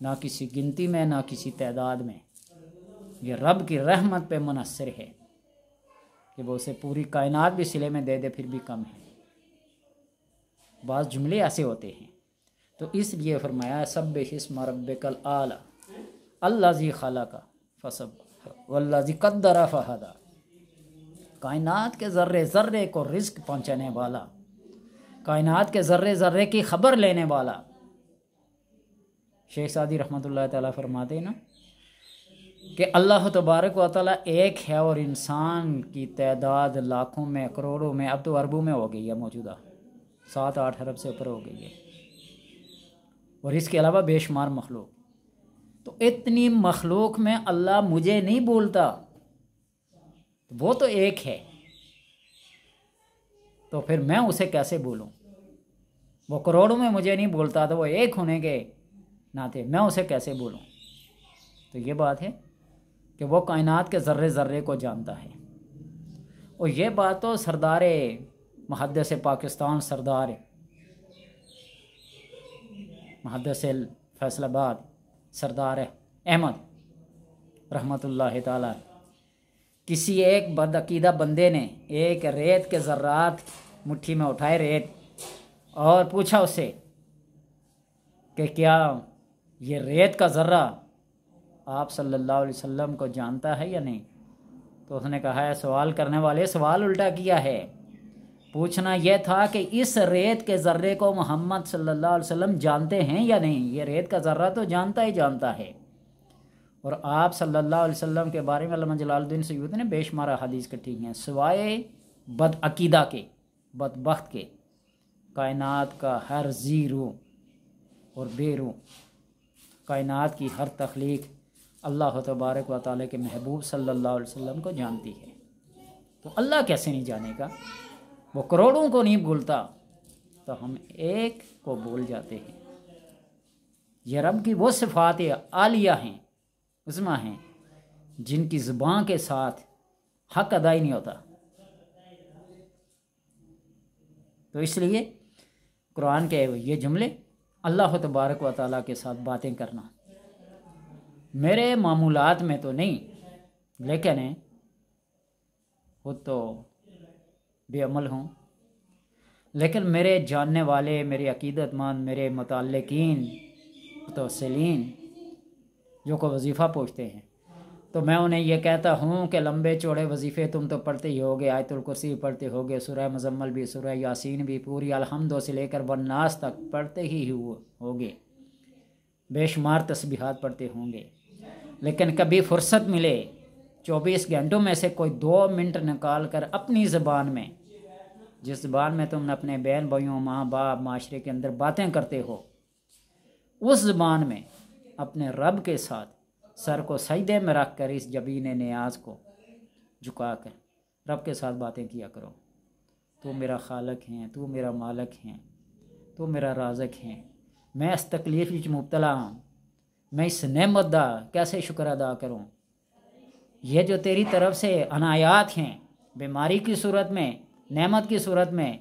نہ کسی گنتی میں نہ کسی تعداد میں. یہ رب کی رحمت پہ منحصر ہے کہ وہ اسے پوری کائنات بھی صلے میں دے دے پھر بھی کم ہے. بعض جملے ایسے ہوتے ہیں تو اس لیے فرمایا سبح اسم ربک الاعلی الذی خلق فسوی والذی قدر فہدی. کائنات کے ذرے ذرے کو رزق پہنچانے والا، کائنات کے ذرے ذرے کی خبر لینے والا. شیخ سعدی رحمۃ اللہ تعالیٰ فرماتے ہیں نا کہ اللہ تبارک و تعالیٰ ایک ہے اور انسان کی تعداد لاکھوں میں، کروڑوں میں، اب تو اربوں میں ہو گئی ہے، موجودہ 7-8 ارب سے اوپر ہو گئی ہے، اور اس کے علاوہ بے شمار مخلوق. تو اتنی مخلوق میں اللہ مجھے نہیں بولتا، وہ تو ایک ہے، تو پھر میں اسے کیسے بولوں؟ وہ کروڑوں میں مجھے نہیں بولتا تو وہ ایک ہونے کے ناطے میں اسے کیسے بولوں؟ تو یہ بات ہے کہ وہ کائنات کے ذرے ذرے کو جانتا ہے. اور یہ بات تو سردار محدث پاکستان، سردار محدث فیصل آباد سردار احمد رحمۃ اللہ تعالی، کسی ایک بدعقیدہ بندے نے ایک ریت کے ذرات مٹھی میں اٹھائے ریت اور پوچھا اس سے کہ کیا یہ ریت کا ذرہ آپ صلی اللہ علیہ وسلم کو جانتا ہے یا نہیں؟ تو اس نے کہا ہے سوال کرنے والے سوال الٹا کیا ہے، پوچھنا یہ تھا کہ اس ریت کے ذرے کو محمد صلی اللہ علیہ وسلم جانتے ہیں یا نہیں؟ یہ ریت کا ذرہ تو جانتا ہی جانتا ہے، اور آپ صلی اللہ علیہ وسلم کے بارے میں علامہ جلال الدین سیوطی نے بے شمار حدیث کٹھی ہیں، سوائے بد عقیدہ کے، بدبخت کے، کائنات کا ہر ذی روح اور بے روح، کائنات کی ہر تخلیق اللہ تبارک و تعالیٰ کے محبوب صلی اللہ علیہ وسلم کو جانتی ہے. تو اللہ کیسے نہیں جانے گا؟ وہ کروڑوں کو نہیں بھولتا تو ہم ایک کو بھول جاتے ہیں. یہ رب کی وہ صفات عالیہ ہیں، عظمیٰ ہیں، جن کی زبان کے ساتھ حق ادا ہی نہیں ہوتا. تو اس لیے قرآن کے یہ جملے اللہ تبارک و تعالیٰ کے ساتھ باتیں کرنا میرے معمولات میں تو نہیں، لیکن خود تو بے عمل ہوں، لیکن میرے جاننے والے، میرے عقیدت مند، میرے متعلقین، متوسلین جو کو وظیفہ پوچھتے ہیں، تو میں انہیں یہ کہتا ہوں کہ لمبے چوڑے وظیفے تم تو پڑھتے ہی ہوگے، آیت الکرسی پڑھتے ہوگے، سورہ مزمل بھی، سورہ یاسین بھی، پوری الحمد سے لے کر والناس تک پڑھتے ہی ہوگے، بے شمار تسبیحات پڑھتے ہوں گے، لیکن کبھی فرصت ملے 24 گھنٹوں میں سے کوئی 2 منٹ نکال کر اپنی زبان میں، جس زبان میں تم اپنے بہن بھائیوں، ماں باپ، معاشرے کے اندر باتیں کرتے ہو، اس زبان میں اپنے رب کے ساتھ سر کو سجدے میں رکھ کر اس جبین نیاز کو جھکا کر رب کے ساتھ باتیں کیا کرو. تو میرا خالق ہے، تو میرا مالک ہے، تو میرا رازق ہے، میں اس تکلیف وچ مبتلا ہوں، میں اس نعمت دا کیسے شکر ادا کروں؟ یہ جو تیری طرف سے عنایات ہیں، بیماری کی صورت میں، نعمت کی صورت میں،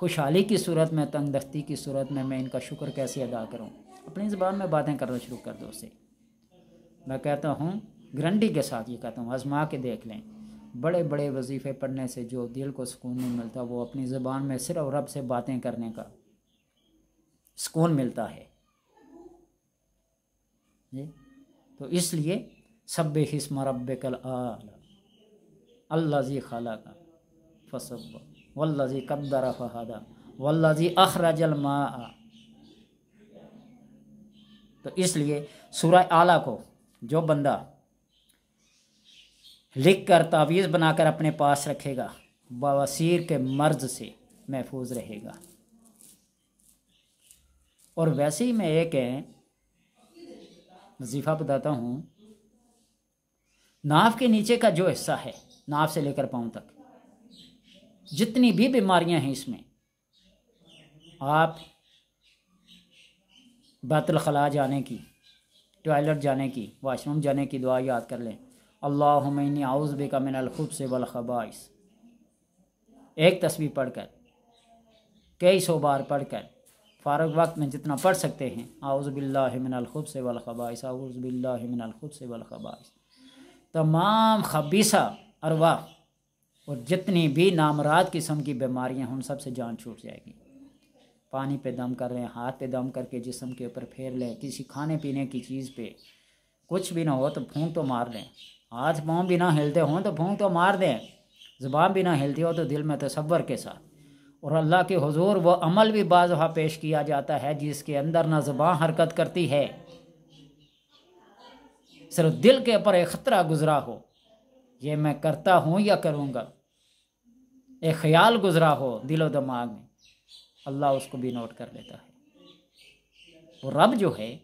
خوشحالی کی صورت میں، تنگ دستی کی صورت میں ان کا شکر کیسے ادا کروں؟ اپنی زبان میں باتیں کرنا شروع کر دو اس سے. میں کہتا ہوں، گارنٹی کے ساتھ یہ کہتا ہوں، آزما کے دیکھ لیں، بڑے بڑے وظیفے پڑھنے سے جو دل کو سکون نہیں ملتا، وہ اپنی زبان میں صرف رب سے باتیں کرنے کا سکون ملتا ہے. تو اس لیے سبح اسم ربک الاعلی الذی خلق فسوی والذی قدر فہدی والذی اخرج الماء. تو اس لیے سورہ اعلیٰ کو جو بندہ لکھ کر تعویذ بنا کر اپنے پاس رکھے گا، بواسیر کے مرض سے محفوظ رہے گا. اور ویسے ہی میں ایک وظیفہ بتاتا ہوں، ناف کے نیچے کا جو حصہ ہے، ناف سے لے کر پاؤں تک جتنی بھی بیماریاں ہیں، اس میں آپ بیت الخلاء جانے کی، ٹوائلٹ جانے کی، واش روم جانے کی دعا یاد کر لیں، اللہم انی اعوذ بک من الخبث والخبائث، ایک تسبیح پڑھ کر، کئی 100 بار پڑھ کر فارغ وقت میں جتنا پڑھ سکتے ہیں اعوذ باللہ من الخبث والخبائث، اعوذ باللہ من الخبث والخبائث، تمام خبیثہ ارواح اور جتنی بھی نامراد قسم کی بیماریاں ہیں ان سب سے جان چھوٹ جائے گی۔ پانی پہ دم کر رہے ہیں، ہاتھ پہ دم کر کے جسم کے اوپر پھیر لیں، کسی کھانے پینے کی چیز پہ کچھ بھی نہ ہو تو پھونک تو مار لیں، ہاتھ پاؤں بھی نہ ہلتے ہوں تو پھونک تو مار دیں، زبان بھی نہ ہلتی ہو تو دل میں تصور کے ساتھ۔ اور اللہ کے حضور وہ عمل بھی بعض دفعہ پیش کیا جاتا ہے جس کے اندر نہ زبان حرکت کرتی ہے، صرف دل کے اوپر ایک خطرہ گزرا ہو، یہ میں کرتا ہوں یا کروں گا، ایک خیال گزرا ہو دل و دماغ میں، اللہ اس کو بھی نوٹ کر لیتا ہے۔ وہ رب جو ہے،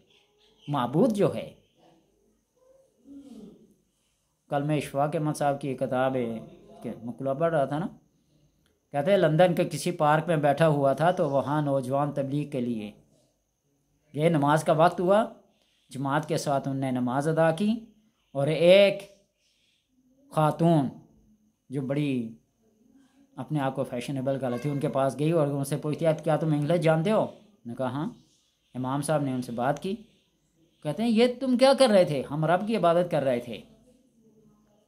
معبود جو ہے، کل میں اشفاق احمد صاحب کی ایک کتاب ہے کہ مقولہ پڑھ رہا تھا نا، کہتے ہیں لندن کے کسی پارک میں بیٹھا ہوا تھا تو وہاں نوجوان تبلیغ کے لیے یہ نماز کا وقت ہوا، جماعت کے ساتھ انہوں نے نماز ادا کی، اور ایک خاتون جو بڑی اپنے آپ کو فیشنیبل کر رہی تھی ان کے پاس گئی اور ان سے پوچھتی ہے کیا تم انگلش جانتے ہو؟ نے کہا ہاں۔ امام صاحب نے ان سے بات کی، کہتے ہیں یہ تم کیا کر رہے تھے؟ ہم رب کی عبادت کر رہے تھے،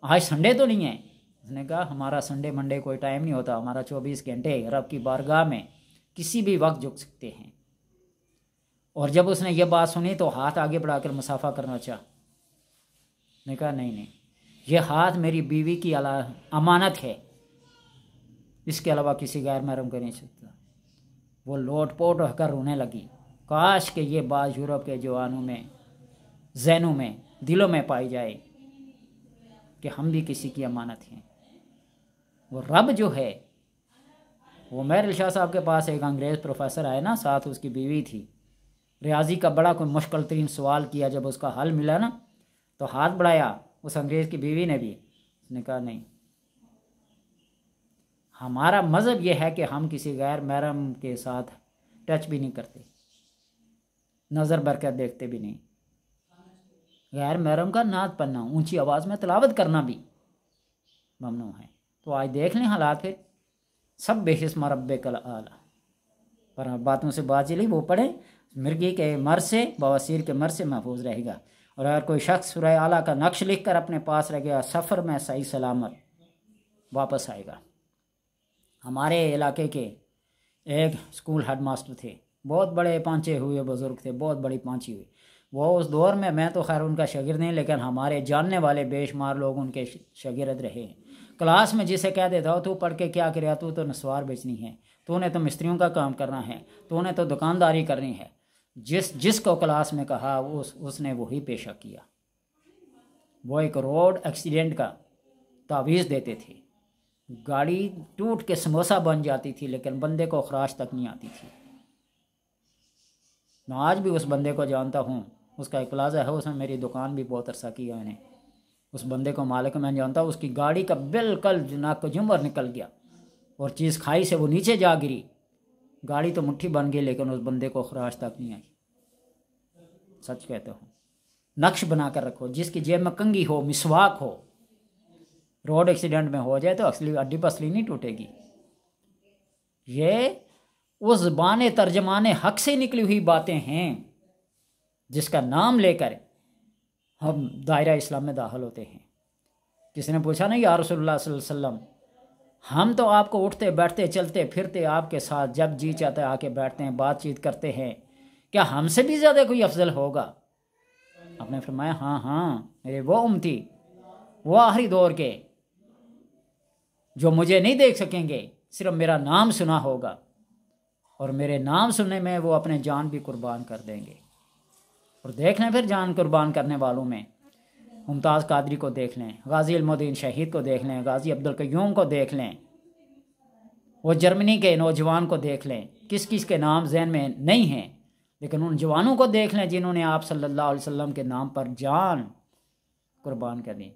آج سنڈے تو نہیں ہے؟ اس نے کہا ہمارا سنڈے منڈے کوئی ٹائم نہیں ہوتا، ہمارا 24 گھنٹے رب کی بارگاہ میں کسی بھی وقت جھک سکتے ہیں۔ اور جب اس نے یہ بات سنی تو ہاتھ آگے بڑھا کر مصافحہ کرنا چاہا، نے کہا نہیں، یہ ہاتھ میری بیوی کی امانت ہے، اس کے علاوہ کسی غیر محرم کو نہیں سکتا۔ وہ لوٹ پوٹ ہو کر رونے لگی، کاش کہ یہ بات یورپ کے جوانوں میں، ذہنوں میں، دلوں میں پائی جائے کہ ہم بھی کسی کی امانت ہیں۔ وہ رب جو ہے، وہ مہر شاہ صاحب کے پاس ایک انگریز پروفیسر آئے نا، ساتھ اس کی بیوی تھی، ریاضی کا بڑا کوئی مشکل ترین سوال کیا، جب اس کا حل ملا نا تو ہاتھ بڑھایا اس انگریز کی بیوی نے بھی، اس نے کہا نہیں، ہمارا مذہب یہ ہے کہ ہم کسی غیر محرم کے ساتھ ٹچ بھی نہیں کرتے، نظر بھر کر دیکھتے بھی نہیں، غیر محرم کا نعت پڑھنا، اونچی آواز میں تلاوت کرنا بھی ممنوع ہے۔ تو آج دیکھ لیں حالات، پھر سب بِاسْمِ رَبِّکَ الْأَعْلَىٰ پر باتوں سے بات چلی، وہ پڑھیں، مرغی کے مر سے، بواسیر کے مر سے محفوظ رہے گا۔ اور اگر کوئی شخص سورہ اعلیٰ کا نقش لکھ کر اپنے پاس رکھے گا، سفر میں صحیح سلامت واپس آئے گا۔ ہمارے علاقے کے ایک اسکول ہیڈ ماسٹر تھے، بہت بڑے پانچے ہوئے بزرگ تھے، بہت بڑی پانچی ہوئی، وہ اس دور میں تو خیر ان کا شاگرد نہیں، لیکن ہمارے جاننے والے بے شمار لوگ ان کے شاگرد رہے ہیں۔ کلاس میں جسے کہہ دیتا ہو تو پڑھ کے کیا کرے، تو نسوار بیچنی ہے، تو نے تو مستریوں کا کام کرنا ہے، تو نے تو دکانداری کرنی ہے، جس کو کلاس میں کہا اس نے وہی پیشہ کیا۔ وہ ایک روڈ ایکسیڈنٹ کا تعویذ دیتے تھے، گاڑی ٹوٹ کے سموسہ بن جاتی تھی لیکن بندے کو خراش تک نہیں آتی تھی۔ میں آج بھی اس بندے کو جانتا ہوں، اس کا ایک پلازا ہے، اس میں میری دکان بھی بہت عرصہ کیا میں نے، اس بندے کو مالک میں جانتا ہوں۔ اس کی گاڑی کا بالکل ناک کو جمر نکل گیا اور چیز کھائی سے وہ نیچے جا گری، گاڑی تو مٹھی بن گئی لیکن اس بندے کو خراش تک نہیں آئی۔ سچ کہتا ہوں، نقش بنا کر رکھو، جس کی جیب میں کنگھی ہو، مسواک ہو، روڈ ایکسیڈنٹ میں ہو جائے تو اصلی ہڈی پسلی نہیں ٹوٹے گی۔ یہ اس زبان ترجمان حق سے نکلی ہوئی باتیں ہیں جس کا نام لے کر ہم دائرہ اسلام میں داخل ہوتے ہیں۔ کسی نے پوچھا نا یا رسول اللہ صلی اللہ علیہ وسلم، ہم تو آپ کو اٹھتے بیٹھتے چلتے پھرتے آپ کے ساتھ جب جی چاہتا ہے آ کے بیٹھتے ہیں، بات چیت کرتے ہیں، کیا ہم سے بھی زیادہ کوئی افضل ہوگا؟ آپ نے فرمایا ہاں میرے وہ امتی، وہ آخری دور کے جو مجھے نہیں دیکھ سکیں گے، صرف میرا نام سنا ہوگا، اور میرے نام سننے میں وہ اپنے جان بھی قربان کر دیں گے۔ اور دیکھ لیں پھر جان قربان کرنے والوں میں ممتاز قادری کو دیکھ لیں، غازی علم الدین شہید کو دیکھ لیں، غازی عبدالقیوم کو دیکھ لیں، وہ جرمنی کے نوجوان کو دیکھ لیں، کس کس کے نام ذہن میں نہیں ہیں، لیکن ان جوانوں کو دیکھ لیں جنہوں نے آپ صلی اللہ علیہ وسلم کے نام پر جان قربان کر دی۔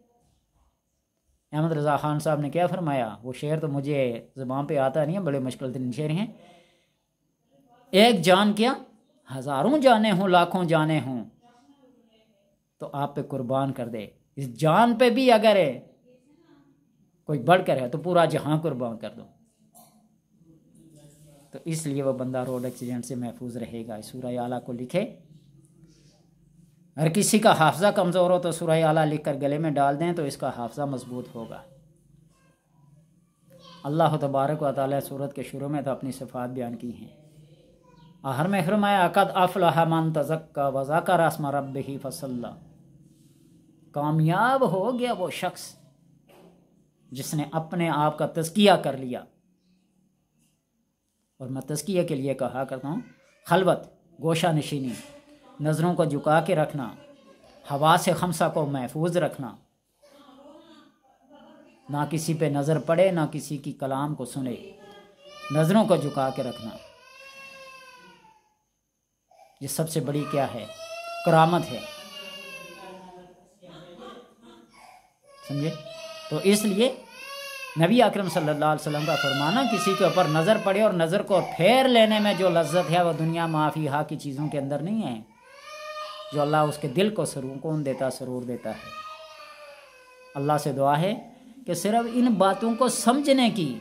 احمد رضا خان صاحب نے کیا فرمایا، وہ شعر تو مجھے زبان پہ آتا نہیں ہے، بڑے مشکل ترین شعر ہیں، ایک جان کیا ہزاروں جانے ہوں، لاکھوں جانے ہوں، تو آپ پہ قربان کر دے، اس جان پہ بھی اگر کوئی بڑھ کر ہے تو پورا جہاں قربان کر دو۔ تو اس لیے وہ بندہ روڈ ایکسیڈنٹ سے محفوظ رہے گا۔ سورہ اعلیٰ کو لکھے، اگر کسی کا حافظہ کمزور ہو تو سورہ اعلیٰ لکھ کر گلے میں ڈال دیں تو اس کا حافظہ مضبوط ہوگا۔ اللہ تبارک و تعالیٰ سورت کے شروع میں تو اپنی صفات بیان کی ہیں، آخر میں فرمایا قد افلح من تزکا وذکر اسم ربہ فصلی، کامیاب ہو گیا وہ شخص جس نے اپنے آپ کا تزکیہ کر لیا۔ اور میں تزکیہ کے لیے کہا کرتا ہوں خلوت، گوشہ نشینی، نظروں کو جھکا کے رکھنا، حواس خمسہ کو محفوظ رکھنا، نہ کسی پہ نظر پڑے نہ کسی کی کلام کو سنے، نظروں کو جھکا کے رکھنا، یہ سب سے بڑی کیا ہے؟ کرامت ہے، سمجھے؟ تو اس لیے نبی اکرم صلی اللہ علیہ وسلم کا فرمانا کسی کے اوپر نظر پڑے اور نظر کو پھیر لینے میں جو لذت ہے وہ دنیا معافیہ کی چیزوں کے اندر نہیں ہے، جو اللہ اس کے دل کو سکون دیتا، سرور دیتا ہے۔ اللہ سے دعا ہے کہ صرف ان باتوں کو سمجھنے کی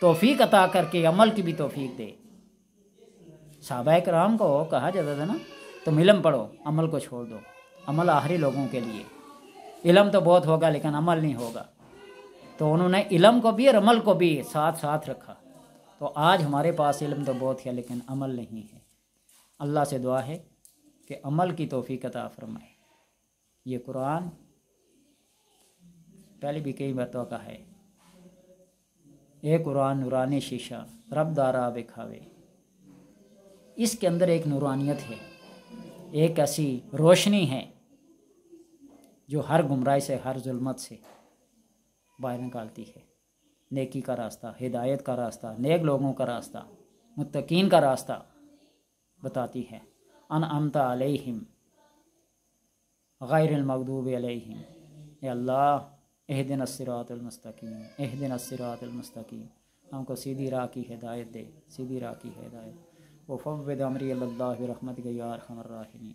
توفیق عطا کر کے عمل کی بھی توفیق دے۔ صحابہ کرام کو کہا جاتا تھا نا تم علم پڑھو عمل کو چھوڑ دو، عمل آخری لوگوں کے لیے، علم تو بہت ہوگا لیکن عمل نہیں ہوگا، تو انہوں نے علم کو بھی اور عمل کو بھی ساتھ ساتھ رکھا۔ تو آج ہمارے پاس علم تو بہت ہے لیکن عمل نہیں ہے۔ اللہ سے دعا ہے کہ عمل کی توفیق عطا فرمائے۔ یہ قرآن پہلے بھی کئی باتوں کا ہے، اے قرآن نورانی شیشہ رب دارا بکھاوے، اس کے اندر ایک نورانیت ہے، ایک ایسی روشنی ہے جو ہر گمراہی سے، ہر ظلمت سے باہر نکالتی ہے، نیکی کا راستہ، ہدایت کا راستہ، نیک لوگوں کا راستہ، متقین کا راستہ بتاتی ہے۔ انعمت علیہم غیر المغضوب علیہم، اے اللہ اہدنا الصراط المستقیم، اہدنا الصراط المستقیم، ہم کو سیدھی راہ کی ہدایت دے، سیدھی راہ کی ہدایت۔ وفوض امری اللہ برحمتک یا ارحم الراحمین۔